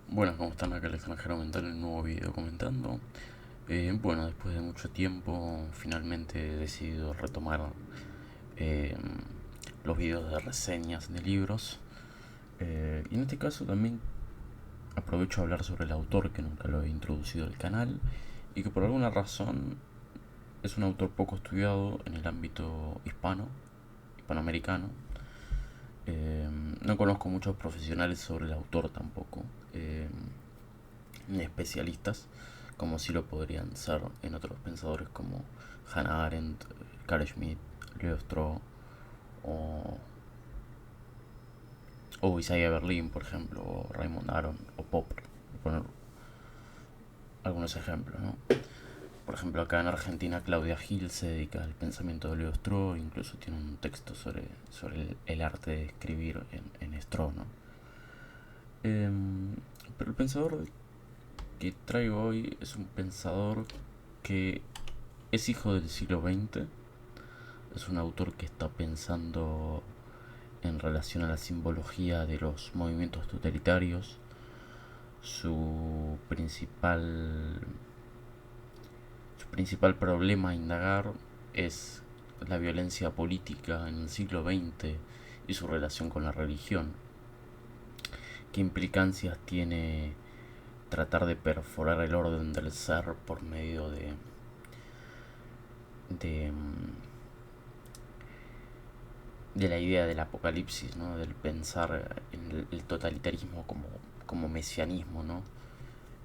Bueno, ¿cómo están? Acá el extranjero mental en un nuevo video comentando. Bueno, después de mucho tiempo, finalmente he decidido retomar eh, los videos de reseñas de libros. Y en este caso también aprovecho a hablar sobre el autor que nunca lo he introducido al canal y que por alguna razón es un autor poco estudiado en el ámbito hispanoamericano. No conozco muchos profesionales sobre el autor tampoco. Ni especialistas, como si lo podrían ser en otros pensadores como Hannah Arendt, Carl Schmitt, Leo Stroh o, o Isaiah Berlin, por ejemplo, o Raymond Aron o Popper, por poner algunos ejemplos, ¿no? Por ejemplo, acá en Argentina Claudia Gil se dedica al pensamiento de Leo Stroh, incluso tiene un texto sobre el arte de escribir en Stroh, ¿no? Pero el pensador que traigo hoy es un pensador que es hijo del siglo XX, es un autor que está pensando en relación a la simbología de los movimientos totalitarios. Su principal, su principal problema a indagar es la violencia política en el siglo XX y su relación con la religión. ¿Qué implicancias tiene tratar de perforar el orden del ser por medio de, de la idea del apocalipsis, ¿no? Del pensar en el totalitarismo como mesianismo, ¿no?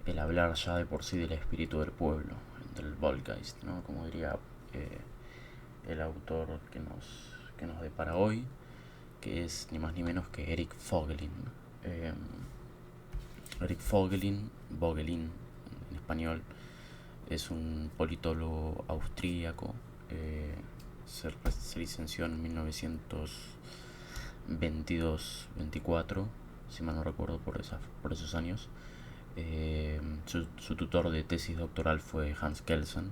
El hablar ya de por sí del espíritu del pueblo, del Volksgeist, ¿no? Como diría eh, el autor que nos depara hoy, que es ni más ni menos que Eric Vogelin. Eh, Eric Vogelin en español, es un politólogo austríaco. eh, se licenció en 1922-24, si mal no recuerdo, por esos años. Su tutor de tesis doctoral fue Hans Kelsen,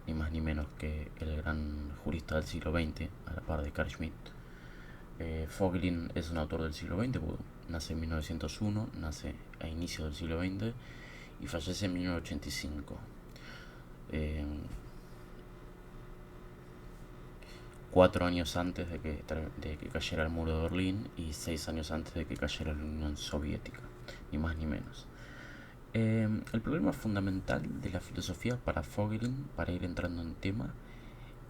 ni más ni menos que el gran jurista del siglo XX, a la par de Carl Schmitt. Vogelin es un autor del siglo XX, nace en 1901, nace a inicios del siglo XX y fallece en 1985. Eh, 4 años antes de que cayera el muro de Berlín y 6 años antes de que cayera la Unión Soviética, ni más ni menos. El problema fundamental de la filosofía para Vogelin, para ir entrando en tema,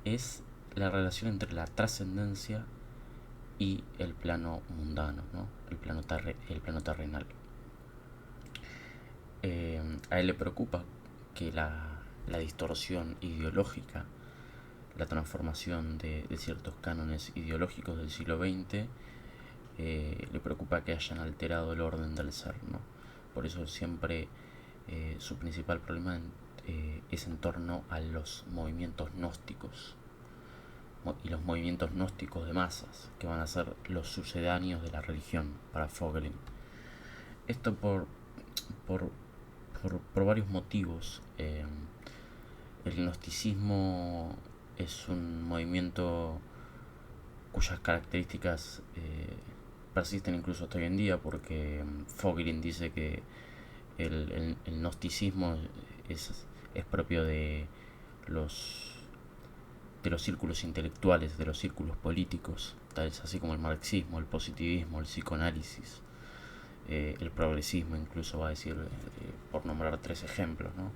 es la relación entre la trascendencia y el plano mundano, ¿no? El plano terrenal. A él le preocupa que la distorsión ideológica, la transformación de ciertos cánones ideológicos del siglo XX, le preocupa que hayan alterado el orden del ser, ¿no? Por eso siempre su principal problema es en torno a los movimientos gnósticos y los movimientos gnósticos de masas, que van a ser los sucedáneos de la religión para Vogelin. Esto por, por varios motivos. El gnosticismo es un movimiento cuyas características persisten incluso hasta hoy en día, porque Vogelin dice que el gnosticismo es propio los, de los círculos intelectuales, de los círculos políticos, tales así como el marxismo, el positivismo, el psicoanálisis, el progresismo, incluso va a decir, por nombrar tres ejemplos, ¿no?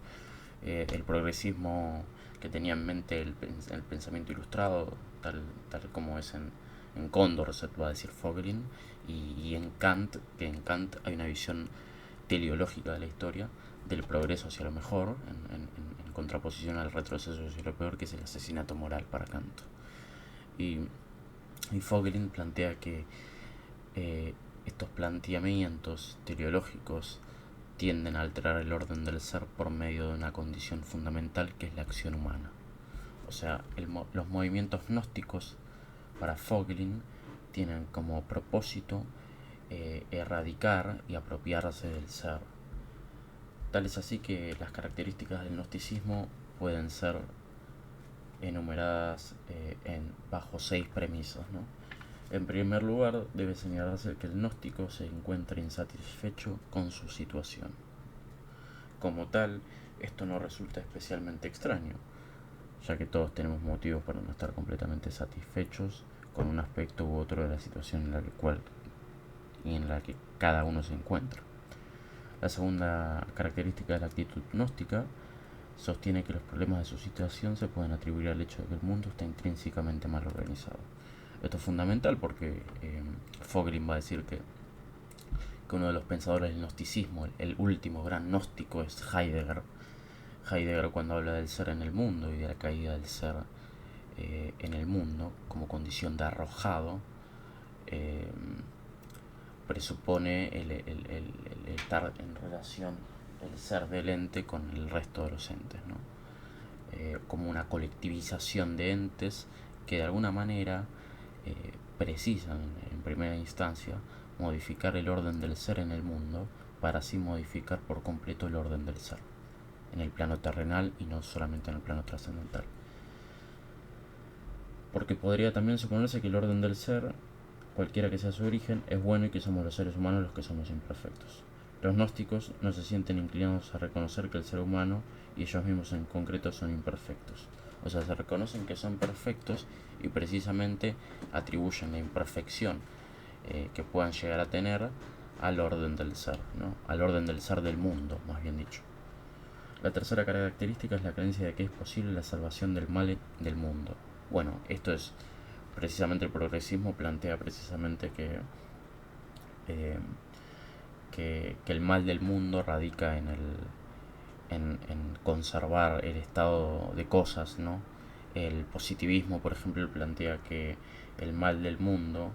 El progresismo que tenía en mente el pensamiento ilustrado, tal como es en Condorcet, va a decir Vogelin, y en Kant, que en Kant hay una visión teleológica de la historia, del progreso hacia lo mejor, en contraposición al retroceso hacia lo peor, que es el asesinato moral para Kant. Y, y Vogelin plantea que estos planteamientos teleológicos tienden a alterar el orden del ser por medio de una condición fundamental que es la acción humana. O sea, los movimientos gnósticos para Vogelin tienen como propósito erradicar y apropiarse del ser. Tal es así que las características del gnosticismo pueden ser enumeradas bajo 6 premisas, ¿no? En primer lugar, debe señalarse que el gnóstico se encuentra insatisfecho con su situación. Como tal, esto no resulta especialmente extraño, ya que todos tenemos motivos para no estar completamente satisfechos con un aspecto u otro de la situación en la que cada uno se encuentra. La segunda característica de la actitud gnóstica sostiene que los problemas de su situación se pueden atribuir al hecho de que el mundo está intrínsecamente mal organizado. Esto es fundamental porque Vogelin va a decir que uno de los pensadores del gnosticismo, el último gran gnóstico, es Heidegger. Heidegger, cuando habla del ser en el mundo y de la caída del ser en el mundo como condición de arrojado, eh, presupone el estar en relación el ser del ente con el resto de los entes, ¿no? Como una colectivización de entes que de alguna manera precisan en primera instancia modificar el orden del ser en el mundo para así modificar por completo el orden del ser en el plano terrenal y no solamente en el plano trascendental. Porque podría también suponerse que el orden del ser, cualquiera que sea su origen, es bueno y que somos los seres humanos los que somos imperfectos. Los gnósticos no se sienten inclinados a reconocer que el ser humano y ellos mismos en concreto son imperfectos. O sea, se reconocen que son perfectos y precisamente atribuyen la imperfección que puedan llegar a tener al orden del ser, ¿no? Al orden del ser del mundo, más bien dicho. La tercera característica es la creencia de que es posible la salvación del mal del mundo. Bueno, esto es precisamente el progresismo plantea precisamente eh, que el mal del mundo radica en conservar el estado de cosas, ¿no? El positivismo, por ejemplo, plantea que el mal del mundo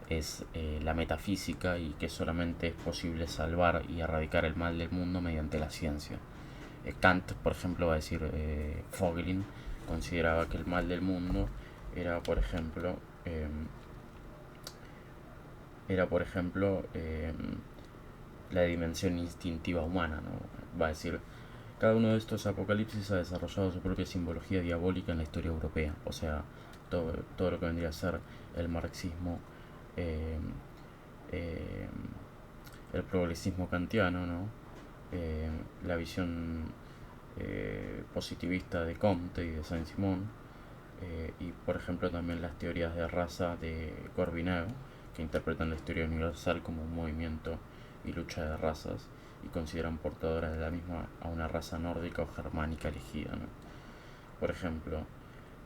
es la metafísica y que solamente es posible salvar y erradicar el mal del mundo mediante la ciencia. Kant, por ejemplo, va a decir, Vogelin consideraba que el mal del mundo era, por ejemplo, la dimensión instintiva humana, ¿no? Va a decir, cada uno de estos apocalipsis ha desarrollado su propia simbología diabólica en la historia europea, o sea, todo lo que vendría a ser el marxismo, eh, eh, el progresismo kantiano, ¿no? La visión positivista de Comte y de Saint-Simon, y por ejemplo también las teorías de raza de Corvineo, que interpretan la historia universal como un movimiento y lucha de razas y consideran portadoras de la misma a una raza nórdica o germánica elegida, ¿no? Por ejemplo,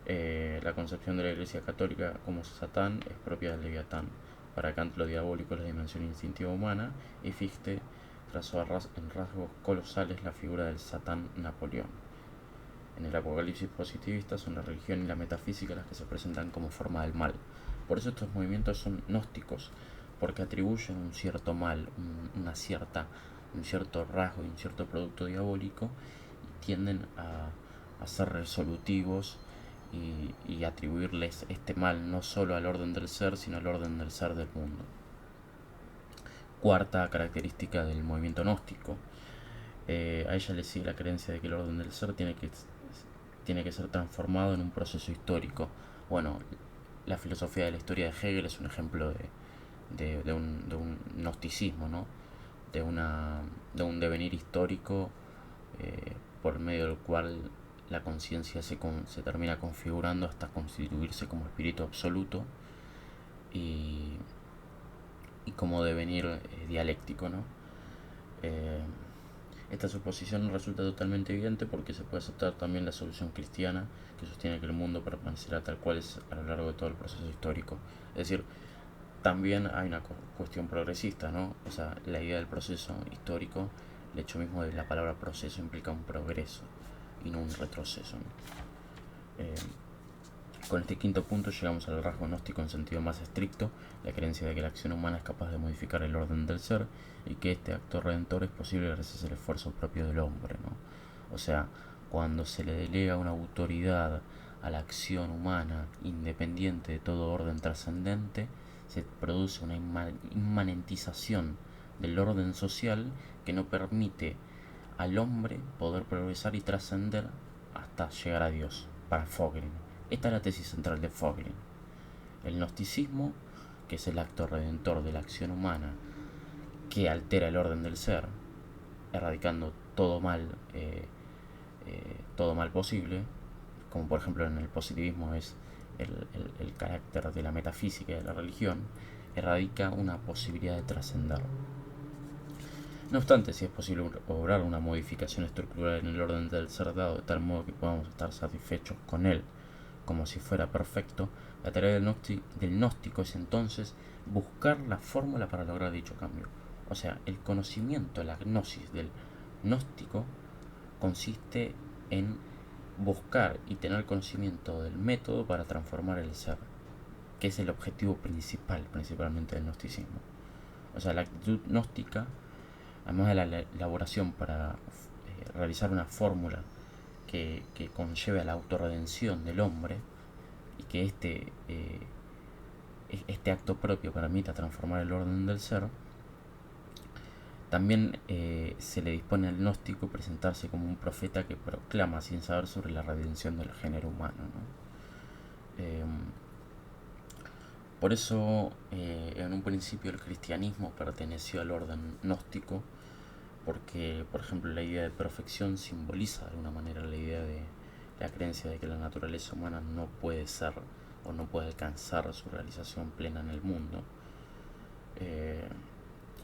la concepción de la Iglesia Católica como Satán es propia del Leviatán. Para Kant lo diabólico es la dimensión instintiva humana y Fichte trazó en rasgos colosales la figura del Satán Napoleón. En el apocalipsis positivista son la religión y la metafísica las que se presentan como forma del mal. Por eso estos movimientos son gnósticos, porque atribuyen un cierto mal, un cierto rasgo y un cierto producto diabólico y tienden a ser resolutivos y atribuirles este mal no solo al orden del ser, sino al orden del ser del mundo. Cuarta característica del movimiento gnóstico. A ella le sigue la creencia de que el orden del ser tiene que ser transformado en un proceso histórico. Bueno, la filosofía de la historia de Hegel es un ejemplo de un gnosticismo, ¿no? De un devenir histórico por medio del cual la conciencia se termina configurando hasta constituirse como espíritu absoluto y como devenir dialéctico, ¿no? Esta suposición resulta totalmente evidente porque se puede aceptar también la solución cristiana que sostiene que el mundo permanecerá tal cual es a lo largo de todo el proceso histórico. Es decir, también hay una cuestión progresista, ¿no? O sea, la idea del proceso histórico, el hecho mismo de la palabra proceso implica un progreso y no un retroceso, ¿no? Con este quinto punto llegamos al rasgo gnóstico en sentido más estricto, la creencia de que la acción humana es capaz de modificar el orden del ser y que este acto redentor es posible gracias al esfuerzo propio del hombre, ¿no? O sea, cuando se le delega una autoridad a la acción humana independiente de todo orden trascendente, se produce una inmanentización del orden social que no permite al hombre poder progresar y trascender hasta llegar a Dios, para Vogelin. Esta es la tesis central de Vogelin. El gnosticismo que es el acto redentor de la acción humana que altera el orden del ser, erradicando todo mal posible, como por ejemplo en el positivismo es el carácter de la metafísica y de la religión, erradica una posibilidad de trascender. No obstante, si es posible obrar una modificación estructural en el orden del ser dado de tal modo que podamos estar satisfechos con él como si fuera perfecto, la tarea del gnóstico es entonces buscar la fórmula para lograr dicho cambio. O sea, el conocimiento, la gnosis del gnóstico consiste en buscar y tener conocimiento del método para transformar el ser, que es el objetivo principalmente del gnosticismo. O sea, la actitud gnóstica, además de la elaboración para realizar una fórmula que conlleve a la autorredención del hombre y que este acto propio permita transformar el orden del ser, también se le dispone al gnóstico presentarse como un profeta que proclama sin saber sobre la redención del género humano, ¿no? Por eso en un principio el cristianismo perteneció al orden gnóstico, porque por ejemplo la idea de perfección simboliza de alguna manera la idea de la creencia de que la naturaleza humana no puede ser o no puede alcanzar su realización plena en el mundo,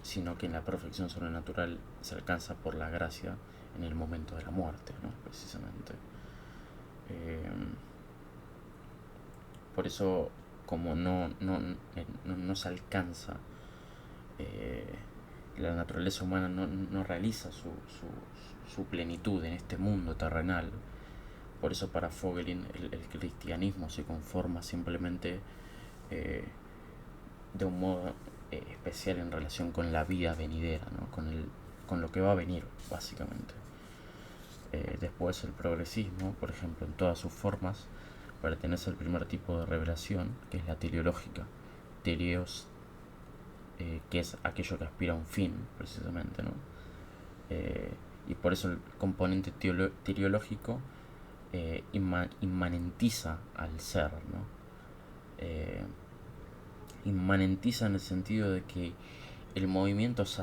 sino que en la perfección sobrenatural se alcanza por la gracia en el momento de la muerte, ¿no? Precisamente. Por eso, como no se alcanza, la naturaleza humana no realiza su plenitud en este mundo terrenal. Por eso para Vogelin el cristianismo se conforma simplemente de un modo especial en relación con la vida venidera, ¿no? con lo que va a venir, básicamente. Después el progresismo, por ejemplo, en todas sus formas, pertenece al primer tipo de revelación, que es la teleológica. Teleos, que es aquello que aspira a un fin, precisamente, ¿no? Y por eso el componente teleológico inmanentiza al ser, ¿no? Inmanentiza en el sentido de que el movimiento es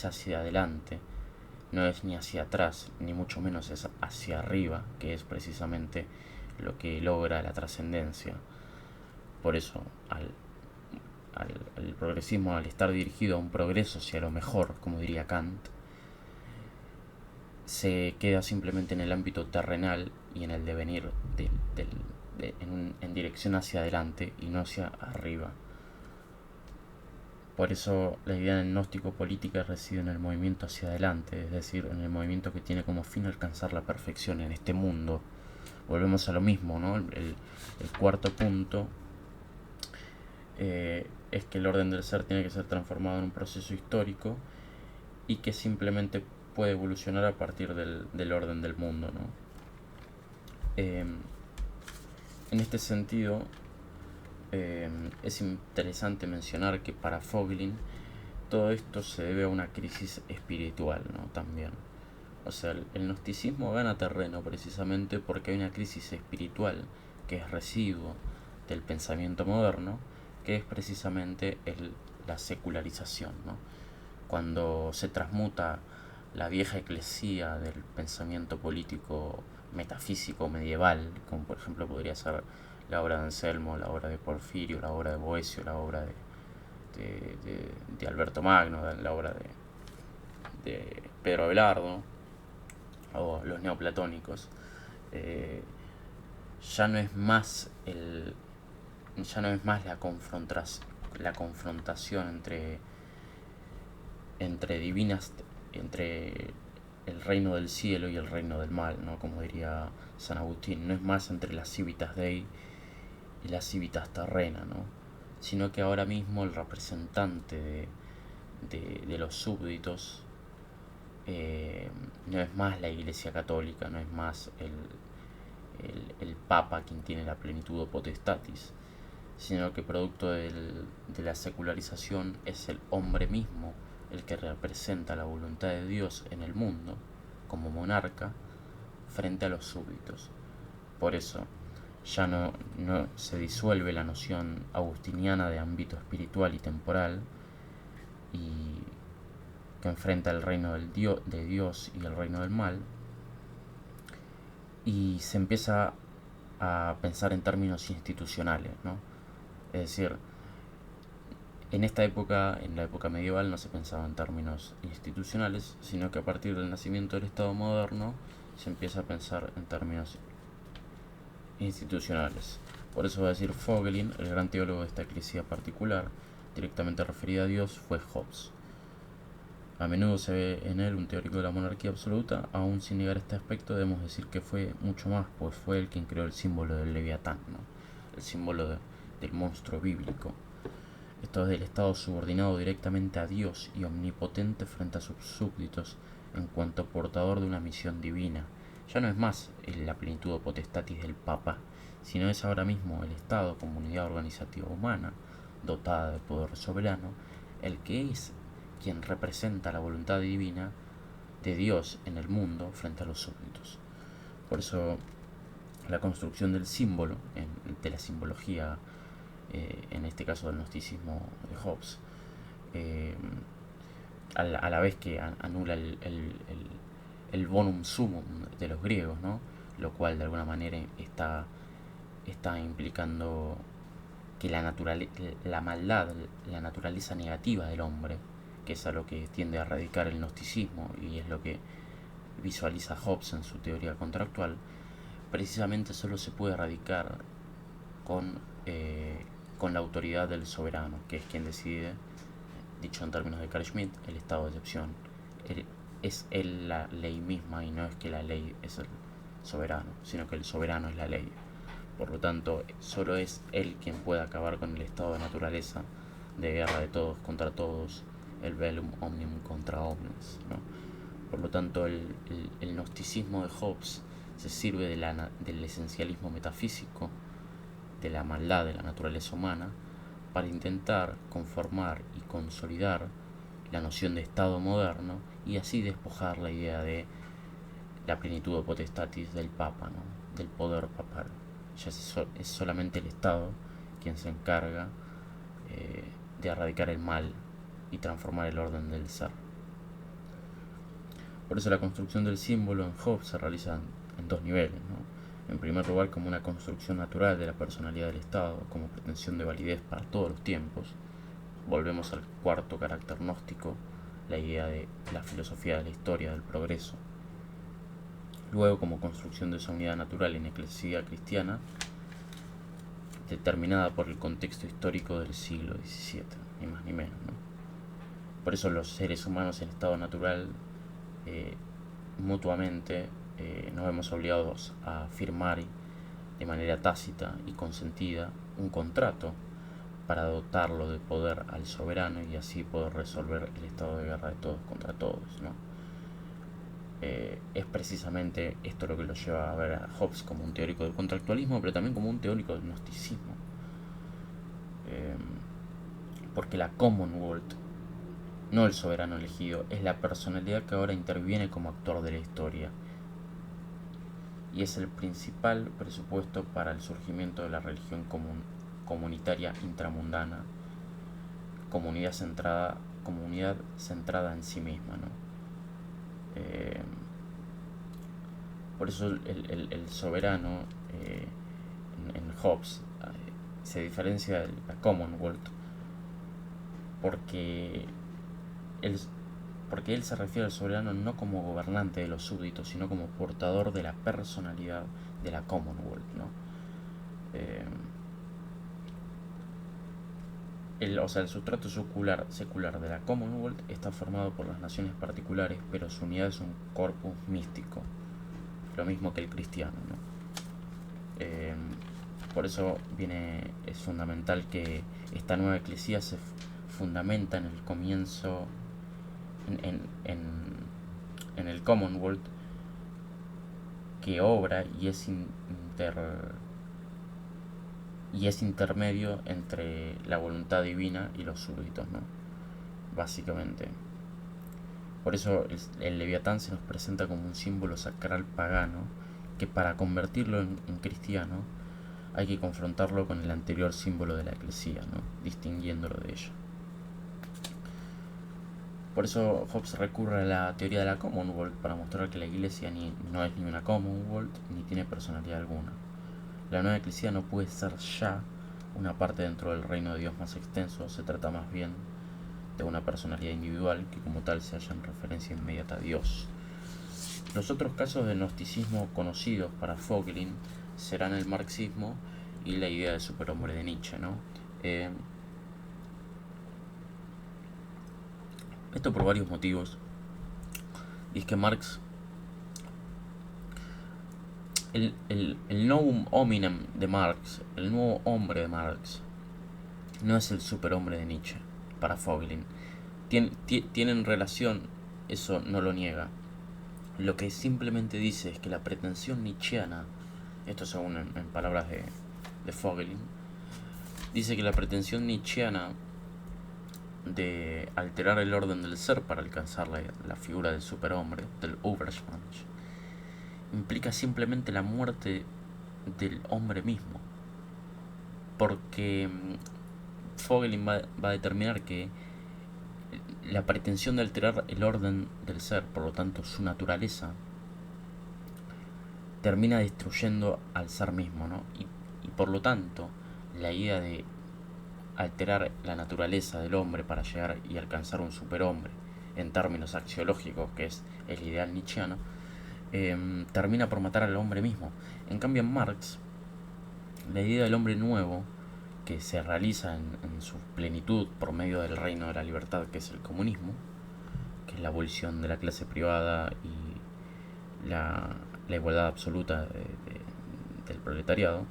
hacia adelante, no es ni hacia atrás, ni mucho menos es hacia arriba, que es precisamente lo que logra la trascendencia. Por eso, el progresismo, al estar dirigido a un progreso hacia lo mejor, como diría Kant, se queda simplemente en el ámbito terrenal y en el devenir en dirección hacia adelante y no hacia arriba. Por eso la idea del gnóstico política reside en el movimiento hacia adelante, es decir, en el movimiento que tiene como fin alcanzar la perfección en este mundo. Volvemos a lo mismo, ¿no? El cuarto punto es que el orden del ser tiene que ser transformado en un proceso histórico y que simplemente puede evolucionar a partir del orden del mundo, ¿no? En este sentido, es interesante mencionar que para Vogelin todo esto se debe a una crisis espiritual, ¿no? También. O sea, el gnosticismo gana terreno precisamente porque hay una crisis espiritual que es residuo del pensamiento moderno, que es precisamente la secularización, ¿no? Cuando se transmuta la vieja eclesía del pensamiento político metafísico medieval, como por ejemplo podría ser la obra de Anselmo, la obra de Porfirio, la obra de Boecio, la obra de Alberto Magno, la obra de Pedro Abelardo, o los neoplatónicos. Ya no es más la confrontación entre el reino del cielo y el reino del mal, ¿no? Como diría San Agustín, no es más entre las civitas Dei y las civitas terrena, ¿no? Sino que ahora mismo el representante de los súbditos no es más la Iglesia Católica, no es más el Papa quien tiene la plenitud o potestatis, sino que producto de la secularización es el hombre mismo el que representa la voluntad de Dios en el mundo como monarca frente a los súbditos. Por eso, ya no se disuelve la noción agustiniana de ámbito espiritual y temporal, y que enfrenta el reino de Dios y el reino del mal, y se empieza a pensar en términos institucionales, ¿no? Es decir, en esta época, en la época medieval, no se pensaba en términos institucionales, sino que a partir del nacimiento del Estado moderno se empieza a pensar en términos institucionales. Por eso va a decir Vogelin, el gran teólogo de esta eclesía particular, directamente referida a Dios, fue Hobbes. A menudo se ve en él un teórico de la monarquía absoluta. Aún sin negar este aspecto, debemos decir que fue mucho más, pues fue él quien creó el símbolo del Leviatán, ¿no? El símbolo del monstruo bíblico. Esto es del Estado subordinado directamente a Dios y omnipotente frente a sus súbditos en cuanto portador de una misión divina. Ya no es más la plenitud o potestatis del Papa, sino es ahora mismo el Estado como unidad organizativa humana, dotada de poder soberano, el que es quien representa la voluntad divina de Dios en el mundo frente a los súbditos. Por eso la construcción del símbolo, de la simbología, en este caso del gnosticismo de Hobbes, a la vez que anula el bonum sumum de los griegos, ¿no? Lo cual de alguna manera está implicando que la maldad, la naturaleza negativa del hombre, que es a lo que tiende a radicar el gnosticismo y es lo que visualiza Hobbes en su teoría contractual, precisamente solo se puede erradicar con la autoridad del soberano, que es quien decide, dicho en términos de Carl Schmitt, el estado de excepción. Es él la ley misma y no es que la ley es el soberano, sino que el soberano es la ley. Por lo tanto, solo es él quien puede acabar con el estado de naturaleza de guerra de todos contra todos, el bellum omnium contra omnes, ¿no? Por lo tanto, el gnosticismo de Hobbes se sirve del esencialismo metafísico, de la maldad de la naturaleza humana, para intentar conformar y consolidar la noción de Estado moderno y así despojar la idea de la plenitud o potestatis del Papa, ¿no? Del poder papal. Ya es solamente el Estado quien se encarga de erradicar el mal y transformar el orden del ser. Por eso la construcción del símbolo en Hobbes se realiza en dos niveles, ¿no? En primer lugar, como una construcción natural de la personalidad del Estado, como pretensión de validez para todos los tiempos. Volvemos al cuarto carácter gnóstico, la idea de la filosofía de la historia, del progreso. Luego, como construcción de esa unidad natural en eclesía cristiana, determinada por el contexto histórico del siglo XVII, ni más ni menos, ¿no? Por eso los seres humanos en estado natural mutuamente nos vemos obligados a firmar de manera tácita y consentida un contrato para dotarlo de poder al soberano y así poder resolver el estado de guerra de todos contra todos, ¿no? Es precisamente esto lo que lo lleva a ver a Hobbes como un teórico del contractualismo, pero también como un teórico del gnosticismo, porque la Commonwealth, no el soberano elegido, es la personalidad que ahora interviene como actor de la historia y es el principal presupuesto para el surgimiento de la religión comunitaria intramundana, comunidad centrada en sí misma, ¿no? Por eso el soberano en Hobbes se diferencia de la Commonwealth porque él se refiere al soberano no como gobernante de los súbditos, sino como portador de la personalidad de la Commonwealth, ¿no? El sustrato secular de la Commonwealth está formado por las naciones particulares, pero su unidad es un corpus místico, lo mismo que el cristiano, ¿no? Por eso es fundamental que esta nueva eclesía se fundamenta en el comienzo, en el Commonwealth, que obra y es intermedio entre la voluntad divina y los súbditos, ¿no? Básicamente. Por eso el Leviatán se nos presenta como un símbolo sacral pagano que para convertirlo en cristiano hay que confrontarlo con el anterior símbolo de la Eclesía, ¿no? Distinguiéndolo de ella. Por eso Hobbes recurre a la teoría de la Commonwealth para mostrar que la Iglesia no es ni una Commonwealth ni tiene personalidad alguna. La nueva Eclesía no puede ser ya una parte dentro del reino de Dios más extenso, se trata más bien de una personalidad individual que como tal se halla en referencia inmediata a Dios. Los otros casos de gnosticismo conocidos para Vogelin serán el marxismo y la idea del superhombre de Nietzsche, ¿no? Esto por varios motivos. Y es que Marx, el novum hominem de Marx, el nuevo hombre de Marx, no es el superhombre de Nietzsche para Vogelin. Tienen relación, eso no lo niega. Lo que simplemente dice es que la pretensión nietzscheana, esto según en palabras de Vogelin, dice que la pretensión nietzscheana de alterar el orden del ser para alcanzar la figura del superhombre, del Übermensch, implica simplemente la muerte del hombre mismo. Porque Vogelin va a determinar que la pretensión de alterar el orden del ser, por lo tanto su naturaleza, termina destruyendo al ser mismo, ¿no? Y por lo tanto, la idea de alterar la naturaleza del hombre para llegar y alcanzar un superhombre, en términos axiológicos, que es el ideal nietzscheano, termina por matar al hombre mismo. En cambio, en Marx, la idea del hombre nuevo, que se realiza en su plenitud por medio del reino de la libertad, que es el comunismo, que es la abolición de la clase privada y la igualdad absoluta del proletariado,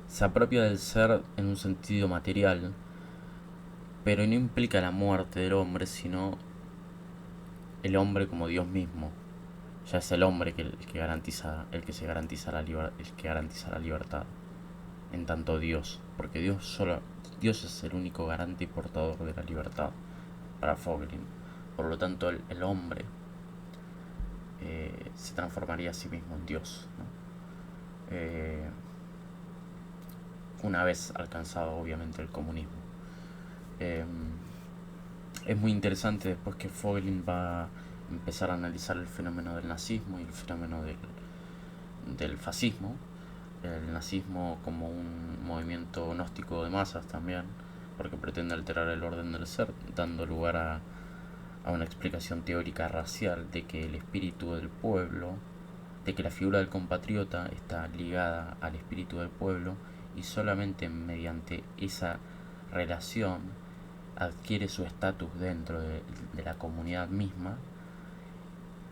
se apropia del ser en un sentido material, pero no implica la muerte del hombre, sino el hombre como Dios mismo. Ya es el hombre el que garantiza la libertad, en tanto Dios, porque Dios es el único garante y portador de la libertad para Vogelin. Por lo tanto, el hombre se transformaría a sí mismo en Dios, ¿no? Una vez alcanzado obviamente el comunismo. Es muy interesante después que Vogelin va a empezar a analizar el fenómeno del nazismo y el fenómeno del fascismo. El nazismo como un movimiento gnóstico de masas también, porque pretende alterar el orden del ser, dando lugar a una explicación teórica racial de que el espíritu del pueblo, de que la figura del compatriota está ligada al espíritu del pueblo y solamente mediante esa relación adquiere su estatus dentro de la comunidad misma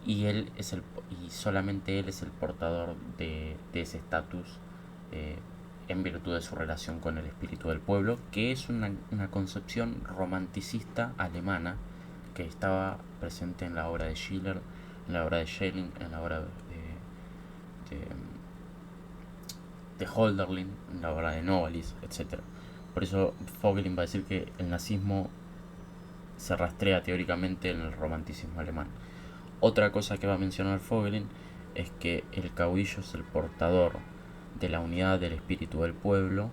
y solamente él es el portador de ese estatus en virtud de su relación con el espíritu del pueblo, que es una concepción romanticista alemana que estaba presente en la obra de Schiller, en la obra de Schelling, en la obra de Hölderlin, en la obra de Novalis, etc. Por eso Vogelin va a decir que el nazismo se rastrea teóricamente en el romanticismo alemán. Otra cosa que va a mencionar Vogelin es que el caudillo es el portador de la unidad del espíritu del pueblo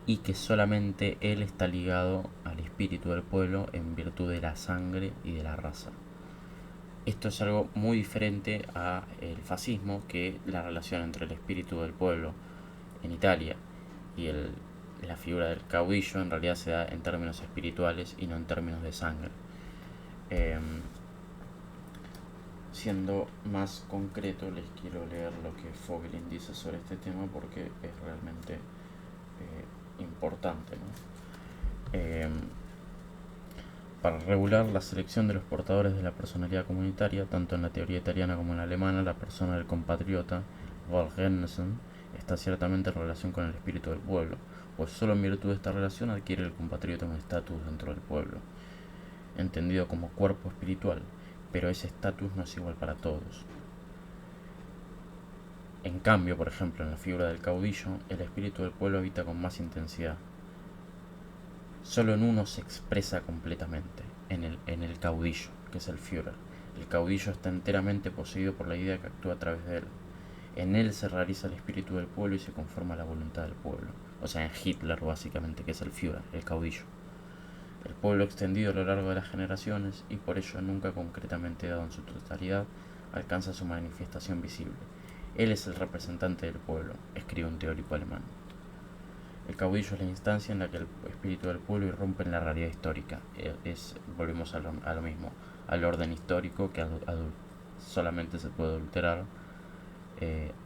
y que solamente él está ligado al espíritu del pueblo en virtud de la sangre y de la raza. Esto es algo muy diferente a el fascismo, que la relación entre el espíritu del pueblo en Italia y la figura del caudillo en realidad se da en términos espirituales y no en términos de sangre. Siendo más concreto, les quiero leer lo que Vogelin dice sobre este tema porque es realmente importante, ¿no? Para regular la selección de los portadores de la personalidad comunitaria, tanto en la teoría italiana como en la alemana, la persona del compatriota, Wahlgrensen, está ciertamente en relación con el espíritu del pueblo, pues solo en virtud de esta relación adquiere el compatriota un estatus dentro del pueblo, entendido como cuerpo espiritual, pero ese estatus no es igual para todos. En cambio, por ejemplo, en la figura del caudillo, el espíritu del pueblo habita con más intensidad. Solo en uno se expresa completamente, en el caudillo, que es el Führer. El caudillo está enteramente poseído por la idea que actúa a través de él. En él se realiza el espíritu del pueblo y se conforma la voluntad del pueblo. O sea, en Hitler básicamente, que es el Führer, el caudillo. El pueblo extendido a lo largo de las generaciones y por ello nunca concretamente dado en su totalidad, alcanza su manifestación visible. Él es el representante del pueblo, escribe un teórico alemán. El caudillo es la instancia en la que el espíritu del pueblo irrumpe en la realidad histórica. Volvemos a lo mismo, al orden histórico que solamente se puede adulterar,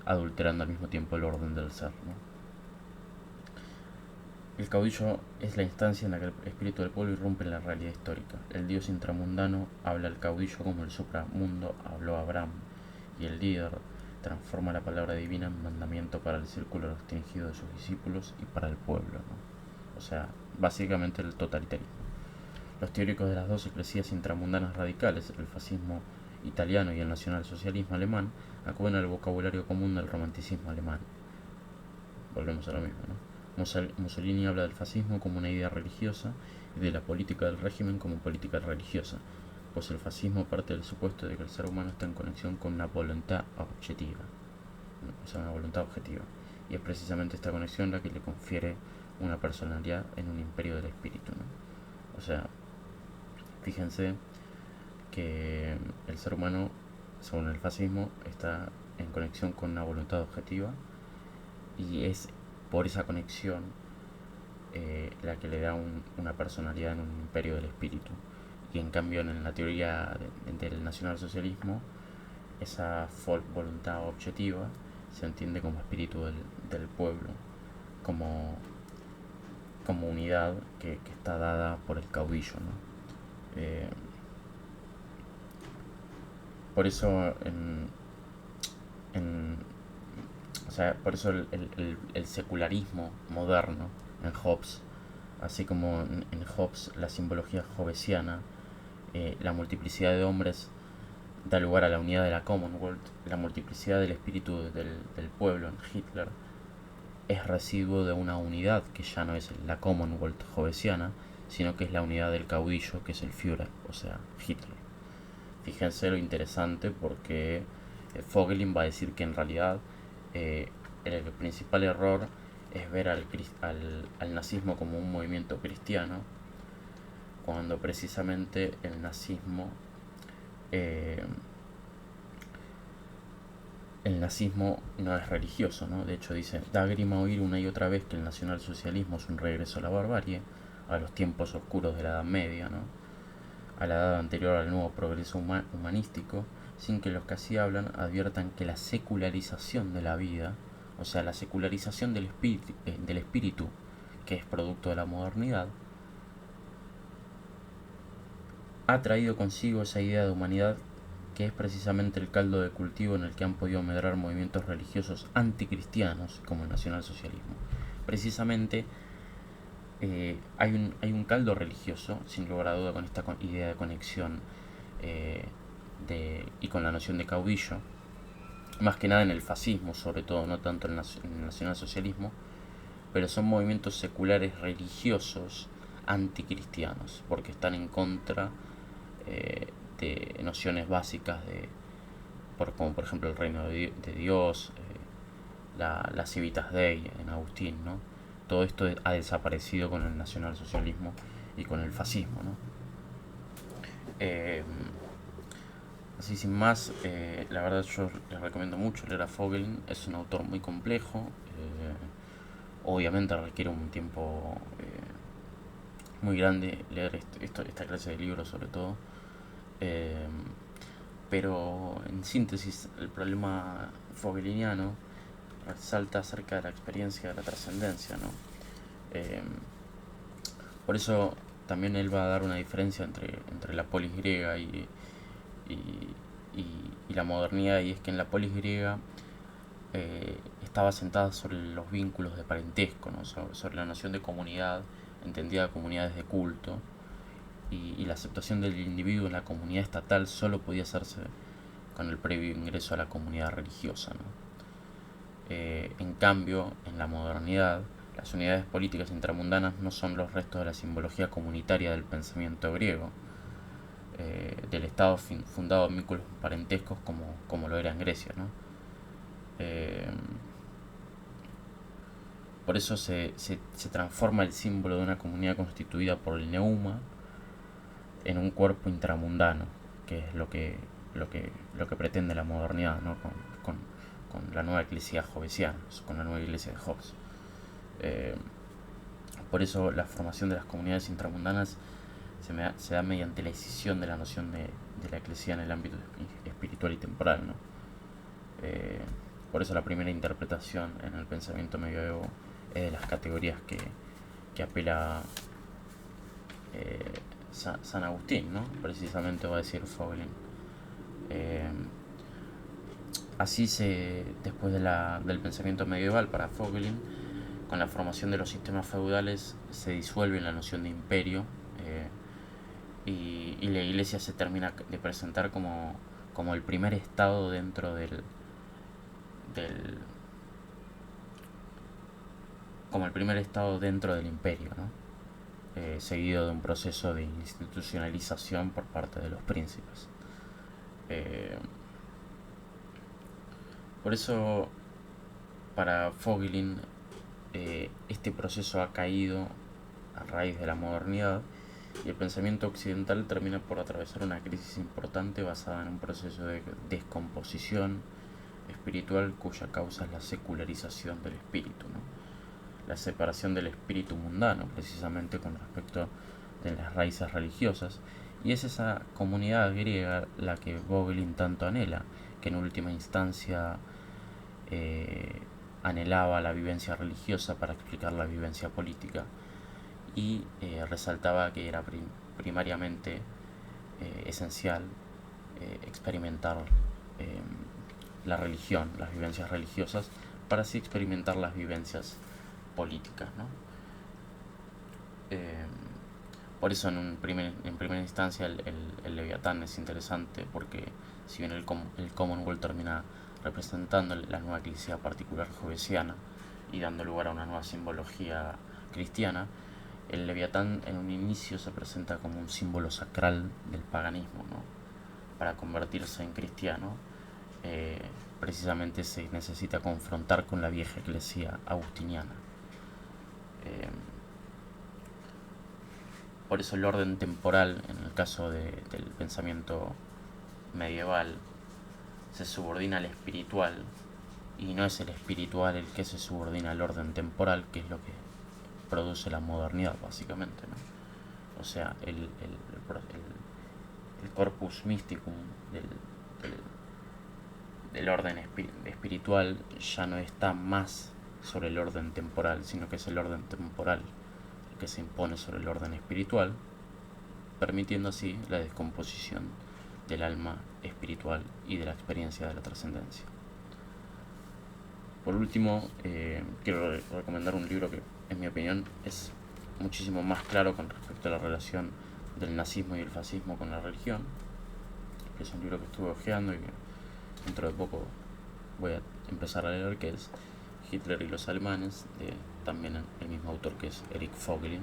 adulterando al mismo tiempo el orden del ser, ¿no? El caudillo es la instancia en la que el espíritu del pueblo irrumpe en la realidad histórica. El dios intramundano habla al caudillo como el supramundo habló a Abraham, y el líder transforma la palabra divina en mandamiento para el círculo restringido de sus discípulos y para el pueblo, ¿no? O sea, básicamente el totalitarismo. Los teóricos de las dos eclesías intramundanas radicales, el fascismo italiano y el nacionalsocialismo alemán, acuden al vocabulario común del romanticismo alemán. Volvemos a lo mismo, ¿no? Mussolini habla del fascismo como una idea religiosa y de la política del régimen como política religiosa, pues el fascismo parte del supuesto de que el ser humano está en conexión con una voluntad objetiva, o sea, una voluntad objetiva, y es precisamente esta conexión la que le confiere una personalidad en un imperio del espíritu, ¿no? O sea, fíjense que el ser humano, según el fascismo, está en conexión con una voluntad objetiva y es por esa conexión la que le da una personalidad en un imperio del espíritu. Y en cambio en la teoría del nacionalsocialismo, esa voluntad objetiva se entiende como espíritu del pueblo, como, como unidad que está dada por el caudillo, ¿no? Por eso en o sea, por eso el secularismo moderno en Hobbes, así como en Hobbes la simbología hobbesiana, la multiplicidad de hombres da lugar a la unidad de la Commonwealth, la multiplicidad del espíritu del pueblo en Hitler es residuo de una unidad que ya no es la Commonwealth hobbesiana, sino que es la unidad del caudillo, que es el Führer, o sea, Hitler. Fíjense lo interesante porque Vogelin va a decir que en realidad el principal error es ver al nazismo como un movimiento cristiano, cuando precisamente el nazismo no es religioso, ¿no? De hecho dice, da grima oír una y otra vez que el nacionalsocialismo es un regreso a la barbarie, a los tiempos oscuros de la Edad Media, ¿no? A la edad anterior al nuevo progreso humanístico, sin que los que así hablan adviertan que la secularización de la vida, o sea, la secularización del espíritu que es producto de la modernidad, ha traído consigo esa idea de humanidad que es precisamente el caldo de cultivo en el que han podido medrar movimientos religiosos anticristianos como el nacionalsocialismo. Precisamente hay un caldo religioso, sin lugar a duda, con esta idea de conexión y con la noción de caudillo, más que nada en el fascismo, sobre todo, no tanto en el nacionalsocialismo, pero son movimientos seculares religiosos anticristianos, porque están en contra de nociones básicas como por ejemplo el reino de Dios, la Civitas Dei en Agustín, ¿no? Todo esto ha desaparecido con el nacionalsocialismo y con el fascismo, ¿no? Así sin más, la verdad yo les recomiendo mucho leer a Vogelin, es un autor muy complejo, obviamente requiere un tiempo muy grande leer esta clase de libros sobre todo, pero en síntesis el problema vogeliniano resalta acerca de la experiencia de la trascendencia, ¿no? Por eso también él va a dar una diferencia entre la polis griega y la modernidad, y es que en la polis griega estaba sentada sobre los vínculos de parentesco, ¿no? sobre la noción de comunidad, entendida comunidades de culto, y la aceptación del individuo en la comunidad estatal solo podía hacerse con el previo ingreso a la comunidad religiosa, ¿no? En cambio, en la modernidad, las unidades políticas intramundanas no son los restos de la simbología comunitaria del pensamiento griego, del Estado fundado en vínculos parentescos como lo era en Grecia, ¿no? Eh, por eso se transforma el símbolo de una comunidad constituida por el neuma en un cuerpo intramundano, que es lo que pretende la modernidad, ¿no? Con la nueva iglesia jovesiana, con la nueva iglesia de Hobbes. Por eso la formación de las comunidades intramundanas se da mediante la escisión de la noción de la eclesía en el ámbito espiritual y temporal, ¿no? Por eso la primera interpretación en el pensamiento medioevo es de las categorías que apela San Agustín, ¿no? Precisamente va a decir Vogelin. Así después del pensamiento medieval para Vogelin, con la formación de los sistemas feudales se disuelve la noción de imperio, y la iglesia se termina de presentar como el primer estado dentro como el primer estado dentro del imperio, ¿no? Seguido de un proceso de institucionalización por parte de los príncipes. Por eso, para Vogelin, este proceso ha caído a raíz de la modernidad, y el pensamiento occidental termina por atravesar una crisis importante basada en un proceso de descomposición espiritual cuya causa es la secularización del espíritu, ¿no? La separación del espíritu mundano, precisamente con respecto de las raíces religiosas, y es esa comunidad griega la que Vogelin tanto anhela, que en última instancia anhelaba la vivencia religiosa para explicar la vivencia política, y resaltaba que era primariamente esencial experimentar la religión, las vivencias religiosas, para así experimentar las vivencias políticas, ¿no? Por eso en primera instancia el Leviatán es interesante, porque si bien el Commonwealth termina representando la nueva iglesia particular jovesiana y dando lugar a una nueva simbología cristiana, el Leviatán en un inicio se presenta como un símbolo sacral del paganismo, ¿no? Para convertirse en cristiano, precisamente se necesita confrontar con la vieja iglesia agustiniana. Por eso el orden temporal, en el caso del pensamiento medieval, se subordina al espiritual, y no es el espiritual el que se subordina al orden temporal, que es lo que produce la modernidad, básicamente, ¿no? O sea, el corpus mysticum del orden espiritual ya no está más sobre el orden temporal, sino que es el orden temporal el que se impone sobre el orden espiritual, permitiendo así la descomposición del alma espiritual y de la experiencia de la trascendencia. Por último, quiero recomendar un libro que, en mi opinión, es muchísimo más claro con respecto a la relación del nazismo y el fascismo con la religión, que es un libro que estuve hojeando y que dentro de poco voy a empezar a leer, que es Hitler y los alemanes, de también el mismo autor, que es Eric Voegelin,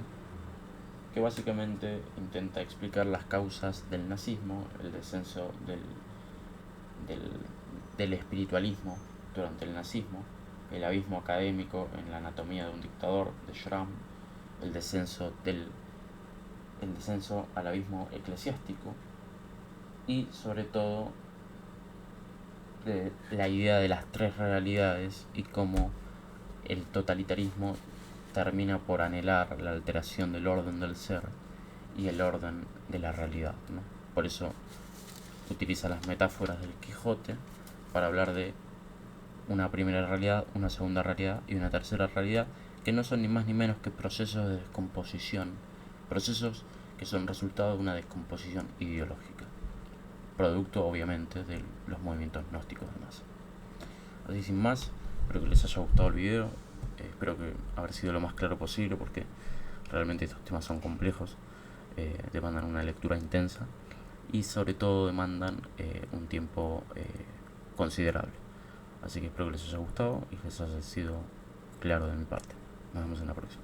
que básicamente intenta explicar las causas del nazismo, el descenso del espiritualismo durante el nazismo, el abismo académico en la anatomía de un dictador, de Schramm, el descenso al abismo eclesiástico, y sobre todo la idea de las tres realidades y cómo el totalitarismo termina por anhelar la alteración del orden del ser y el orden de la realidad, ¿no? Por eso utiliza las metáforas del Quijote para hablar de una primera realidad, una segunda realidad y una tercera realidad, que no son ni más ni menos que procesos de descomposición, procesos que son resultado de una descomposición ideológica, producto obviamente de los movimientos gnósticos de masa. Así, sin más, espero que les haya gustado el video, espero que haber sido lo más claro posible, porque realmente estos temas son complejos, demandan una lectura intensa y sobre todo demandan un tiempo considerable. Así que espero que les haya gustado y que les haya sido claro de mi parte. Nos vemos en la próxima.